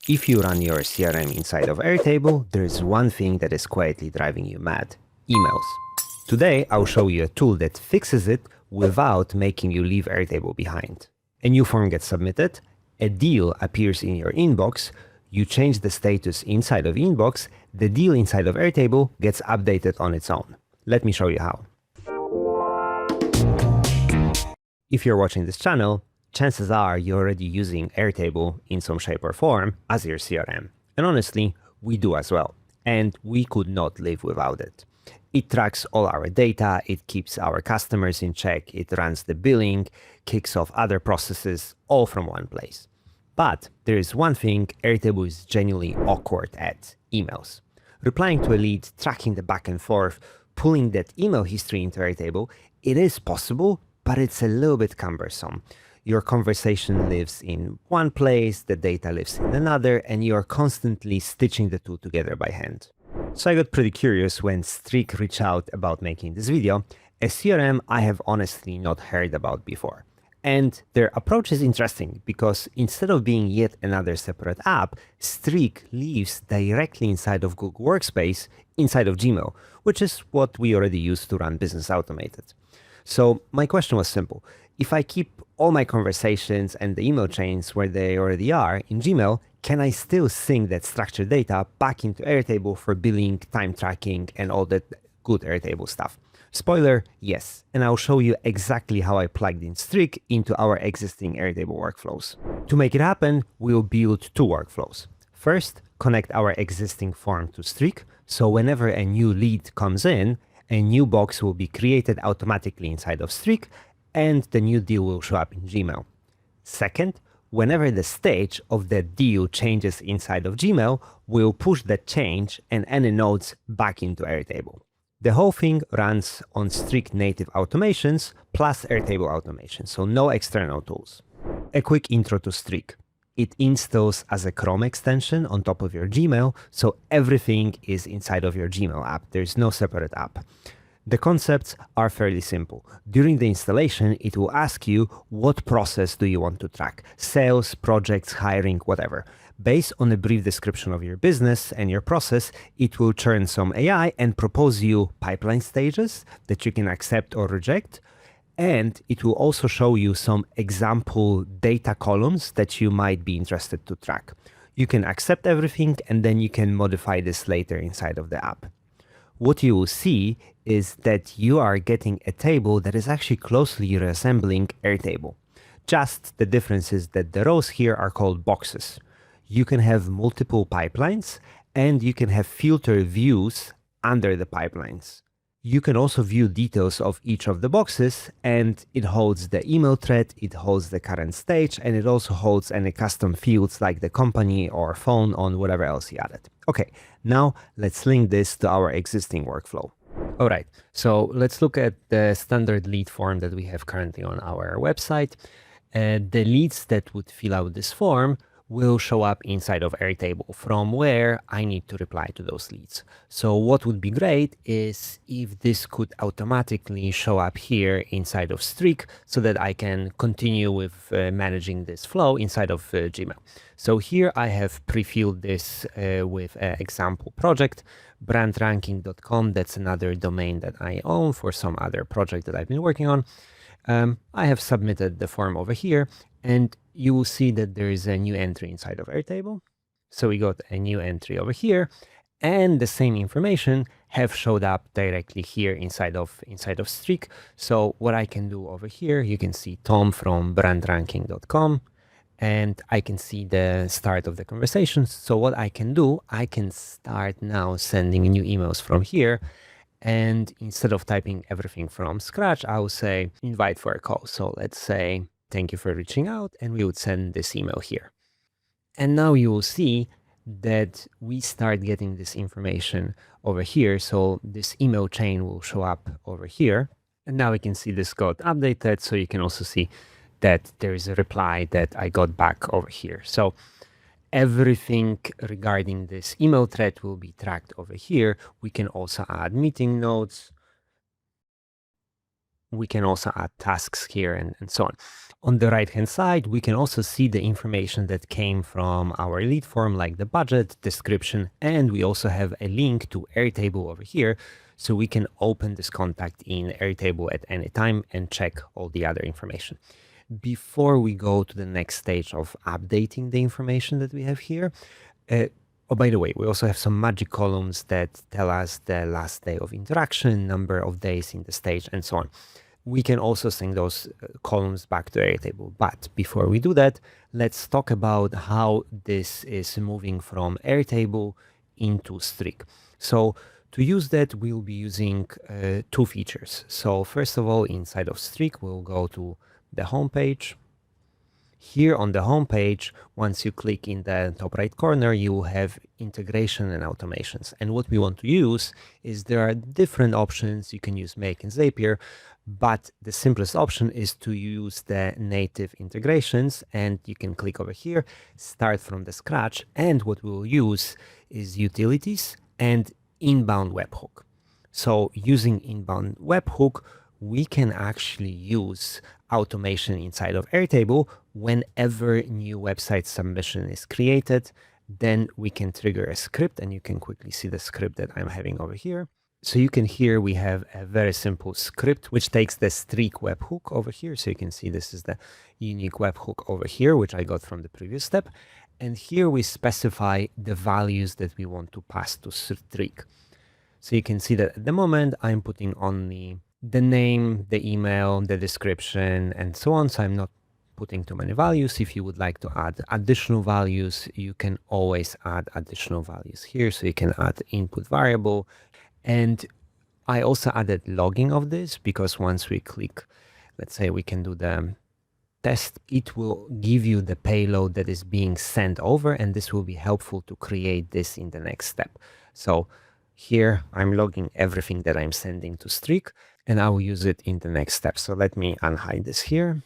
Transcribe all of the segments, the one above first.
If you run your CRM inside of Airtable, there's one thing that is quietly driving you mad: emails. Today, I'll show you a tool that fixes it without making you leave Airtable behind. A new form gets submitted, a deal appears in your inbox, you change the status inside of inbox, the deal inside of Airtable gets updated on its own. Let me show you how. If you're watching this channel, chances are you're already using Airtable in some shape or form as your CRM. And honestly, we do as well. And we could not live without it. It tracks all our data, it keeps our customers in check, it runs the billing, kicks off other processes, all from one place. But there is one thing Airtable is genuinely awkward at: emails. Replying to a lead, tracking the back and forth, pulling that email history into Airtable, it is possible, but it's a little bit cumbersome. Your conversation lives in one place, the data lives in another, and you're constantly stitching the two together by hand. So I got pretty curious when Streak reached out about making this video, a CRM I have honestly not heard about before. And their approach is interesting because instead of being yet another separate app, Streak lives directly inside of Google Workspace, inside of Gmail, which is what we already use to run Business Automated. So my question was simple: if I keep all my conversations and the email chains where they already are in Gmail, can I still sync that structured data back into Airtable for billing, time tracking, and all that good Airtable stuff? Spoiler, yes. And I'll show you exactly how I plugged in Streak into our existing Airtable workflows. To make it happen, we'll build two workflows. First, connect our existing form to Streak, so whenever a new lead comes in, a new box will be created automatically inside of Streak, and the new deal will show up in Gmail. Second, whenever the stage of the deal changes inside of Gmail, we'll push that change and any nodes back into Airtable. The whole thing runs on Streak native automations plus Airtable automation, so no external tools. A quick intro to Streak. It installs as a Chrome extension on top of your Gmail, so everything is inside of your Gmail app. There's no separate app. The concepts are fairly simple. During the installation, it will ask you what process do you want to track: sales, projects, hiring, whatever. Based on a brief description of your business and your process, it will churn some AI and propose you pipeline stages that you can accept or reject. And it will also show you some example data columns that you might be interested to track. You can accept everything and then you can modify this later inside of the app. What you will see is that you are getting a table that is actually closely resembling Airtable. Just the difference is that the rows here are called boxes. You can have multiple pipelines and you can have filter views under the pipelines. You can also view details of each of the boxes, and it holds the email thread, it holds the current stage, and it also holds any custom fields like the company or phone on whatever else you added. Okay, now let's link this to our existing workflow. All right, so let's look at the standard lead form that we have currently on our website. The leads that would fill out this form will show up inside of Airtable, from where I need to reply to those leads. So what would be great is if this could automatically show up here inside of Streak so that I can continue with managing this flow inside of Gmail. So here I have pre-filled this with an example project, brandranking.com. That's another domain that I own for some other project that I've been working on. I have submitted the form over here, and you will see that there is a new entry inside of Airtable. So we got a new entry over here, and the same information have showed up directly here inside of Streak. So what I can do over here, you can see Tom from brandranking.com, and I can see the start of the conversation. So what I can do, I can start now sending new emails from here. And instead of typing everything from scratch, I will say invite for a call. So let's say, thank you for reaching out, and we would send this email here. And now you will see that we start getting this information over here. So this email chain will show up over here. And now we can see this got updated. So you can also see that there is a reply that I got back over here. So everything regarding this email thread will be tracked over here. We can also add meeting notes. We can also add tasks here and so on. On the right-hand side, we can also see the information that came from our lead form, like the budget, description, and we also have a link to Airtable over here. So we can open this contact in Airtable at any time and check all the other information. Before we go to the next stage of updating the information that we have here, oh, by the way, we also have some magic columns that tell us the last day of interaction, number of days in the stage, and so on. We can also send those columns back to Airtable. But before we do that, let's talk about how this is moving from Airtable into Streak. So to use that, we'll be using two features. So first of all, inside of Streak, we'll go to the home page. Here on the home page, once you click in the top right corner, you will have integration and automations. And what we want to use is there are different options. You can use Make and Zapier, but the simplest option is to use the native integrations, and you can click over here, start from the scratch. And what we'll use is utilities and inbound webhook. So using inbound webhook, we can actually use automation inside of Airtable. Whenever new website submission is created, then we can trigger a script, and you can quickly see the script that I'm having over here. So you can hear we have a very simple script which takes the Streak webhook over here. So you can see this is the unique webhook over here, which I got from the previous step. And here we specify the values that we want to pass to Streak. So you can see that at the moment I'm putting only the name, the email, the description, and so on. So I'm not putting too many values. If you would like to add additional values, you can always add additional values here. So you can add input variable. And I also added logging of this because once we click, let's say we can do the test, it will give you the payload that is being sent over, and this will be helpful to create this in the next step. So here I'm logging everything that I'm sending to Streak, and I will use it in the next step. So let me unhide this here.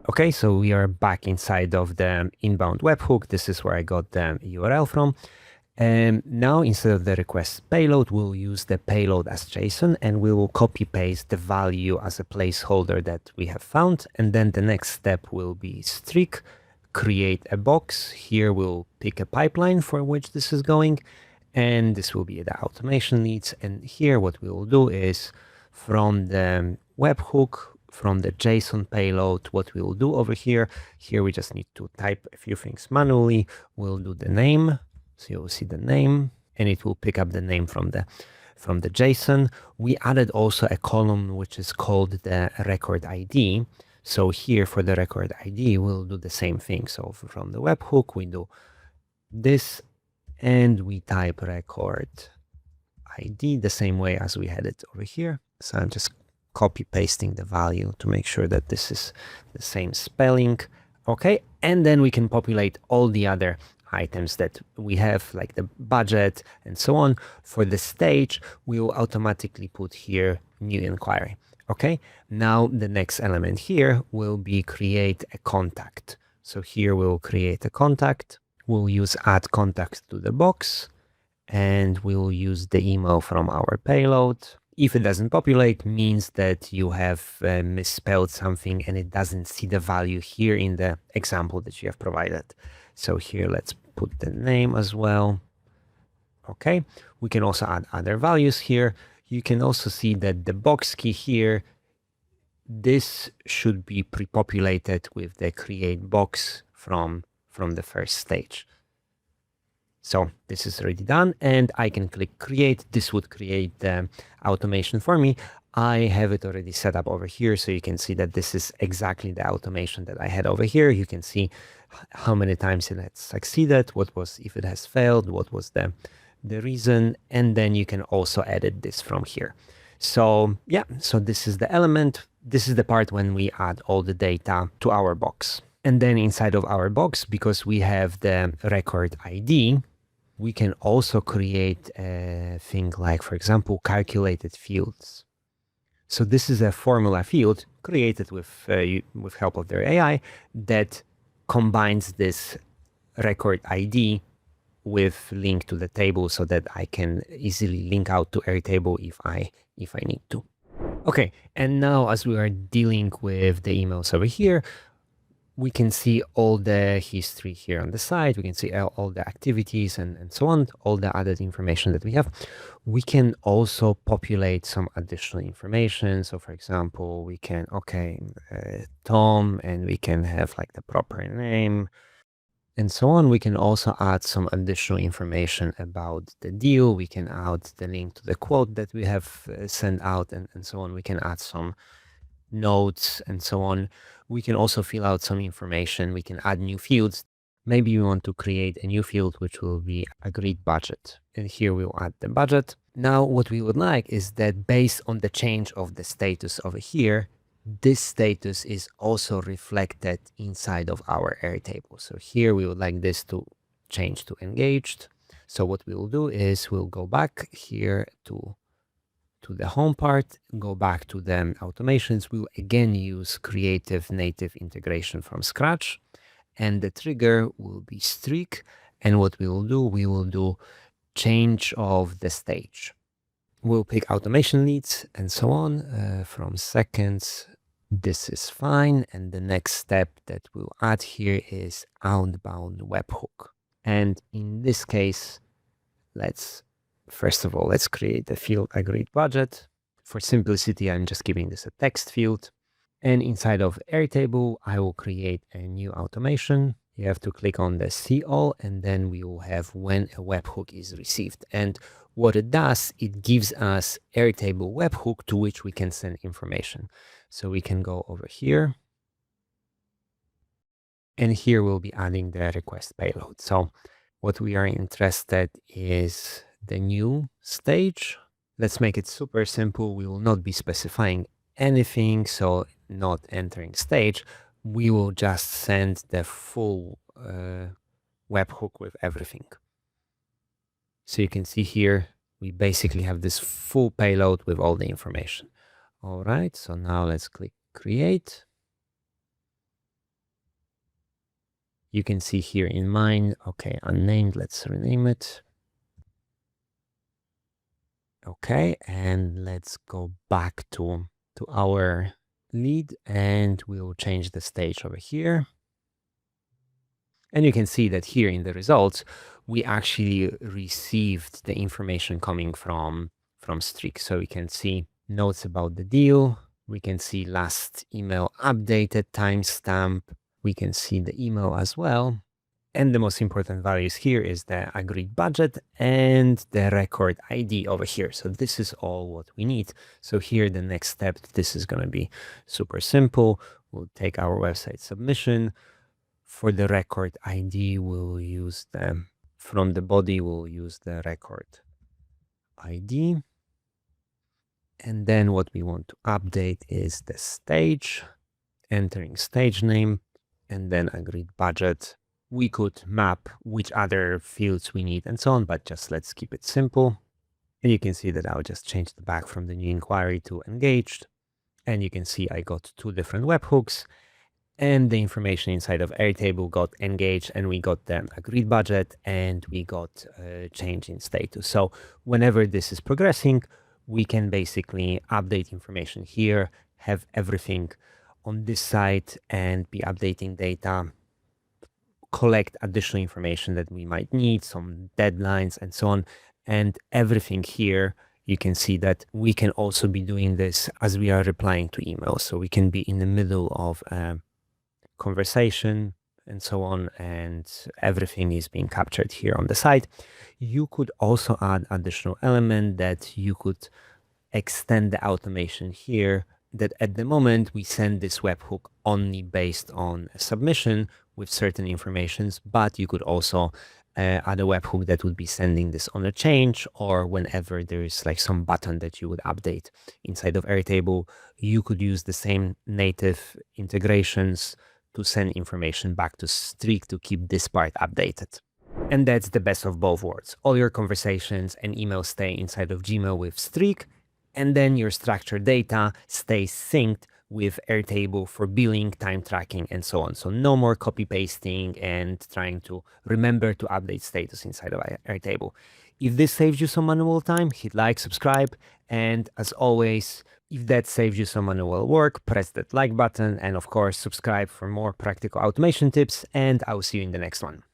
Okay, so we are back inside of the inbound webhook. This is where I got the URL from. And now instead of the request payload, we'll use the payload as JSON, and we will copy paste the value as a placeholder that we have found. And then the next step will be Streak, create a box. Here we'll pick a pipeline for which this is going. And this will be the automation leads. And here what we will do is from the webhook, from the JSON payload, what we will do over here, we just need to type a few things manually. We'll do the name. So you'll see the name, and it will pick up the name from the JSON. We added also a column which is called the record ID. So here for the record ID, we'll do the same thing. So from the webhook, we do this, and we type record ID the same way as we had it over here. So I'm just copy pasting the value to make sure that this is the same spelling. Okay, and then we can populate all the other items that we have, like the budget and so on. For the stage, we will automatically put here new inquiry. Okay, now the next element here will be create a contact. So here we'll create a contact. We'll use add contact to the box, and we'll use the email from our payload. If it doesn't populate, means that you have misspelled something and it doesn't see the value here in the example that you have provided. So here, let's put the name as well. Okay, we can also add other values here. You can also see that the box key here, this should be pre-populated with the create box from the first stage. So this is already done, and I can click create. This would create the automation for me. I have it already set up over here, so you can see that this is exactly the automation that I had over here. You can see how many times it has succeeded, what was, if it has failed, what was the reason, and then you can also edit this from here. So yeah, so this is the element. This is the part when we add all the data to our box. And then inside of our box, because we have the record ID, we can also create a thing like, for example, calculated fields. So this is a formula field created with help of their AI that combines this record ID with link to the table so that I can easily link out to Airtable if I need to. Okay, and now as we are dealing with the emails over here, we can see all the history here on the side. We can see all the activities and so on, all the added information that we have. We can also populate some additional information. So for example, we can, Tom, and we can have like the proper name and so on. We can also add some additional information about the deal. We can add the link to the quote that we have sent out and so on. We can add some notes and so on. We can also fill out some information. We can add new fields. Maybe we want to create a new field, which will be agreed budget. And here we'll add the budget. Now, what we would like is that based on the change of the status over here, this status is also reflected inside of our Airtable. So here we would like this to change to engaged. So what we will do is we'll go back here to the home part, go back to the automations. We'll again use creative native integration from scratch, and the trigger will be Streak. And what we will do change of the stage. We'll pick automation leads and so on from seconds. This is fine. And the next step that we'll add here is outbound webhook. And in this case, first of all, let's create the field agreed budget. For simplicity, I'm just giving this a text field. And inside of Airtable, I will create a new automation. You have to click on the see all, and then we will have when a webhook is received. And what it does, it gives us Airtable webhook to which we can send information. So we can go over here. And here we'll be adding the request payload. So what we are interested is the new stage. Let's make it super simple. We will not be specifying anything, so not entering stage. We will just send the full webhook with everything. So you can see here, we basically have this full payload with all the information. All right, so now let's click create. You can see here in mine, okay, unnamed, let's rename it. Okay, and let's go back to our lead, and we'll change the stage over here. And you can see that here in the results, we actually received the information coming from Streak. So we can see notes about the deal. We can see last email updated timestamp. We can see the email as well. And the most important values here is the agreed budget and the record ID over here. So this is all what we need. So here, the next step, this is going to be super simple. We'll take our website submission. For the record ID, we'll use from the body, we'll use the record ID. And then what we want to update is the stage, entering stage name, and then agreed budget. We could map which other fields we need and so on, but just let's keep it simple. And you can see that I'll just change the back from the new inquiry to engaged. And you can see I got two different webhooks, and the information inside of Airtable got engaged, and we got the agreed budget, and we got a change in status. So whenever this is progressing, we can basically update information here, have everything on this side, and be updating data, collect additional information that we might need, some deadlines and so on. And everything here, you can see that we can also be doing this as we are replying to emails. So we can be in the middle of a conversation and so on, and everything is being captured here on the side. You could also add additional element that you could extend the automation here, that at the moment we send this webhook only based on a submission with certain informations, but you could also add a webhook that would be sending this on a change, or whenever there is like some button that you would update inside of Airtable, you could use the same native integrations to send information back to Streak to keep this part updated. And that's the best of both worlds. All your conversations and emails stay inside of Gmail with Streak, and then your structured data stays synced with Airtable for billing, time tracking, and so on. So no more copy pasting and trying to remember to update status inside of Airtable. If this saves you some manual time, hit like, subscribe, and as always, If that saves you some manual work, press that like button and of course subscribe for more practical automation tips, and I'll see you in the next one.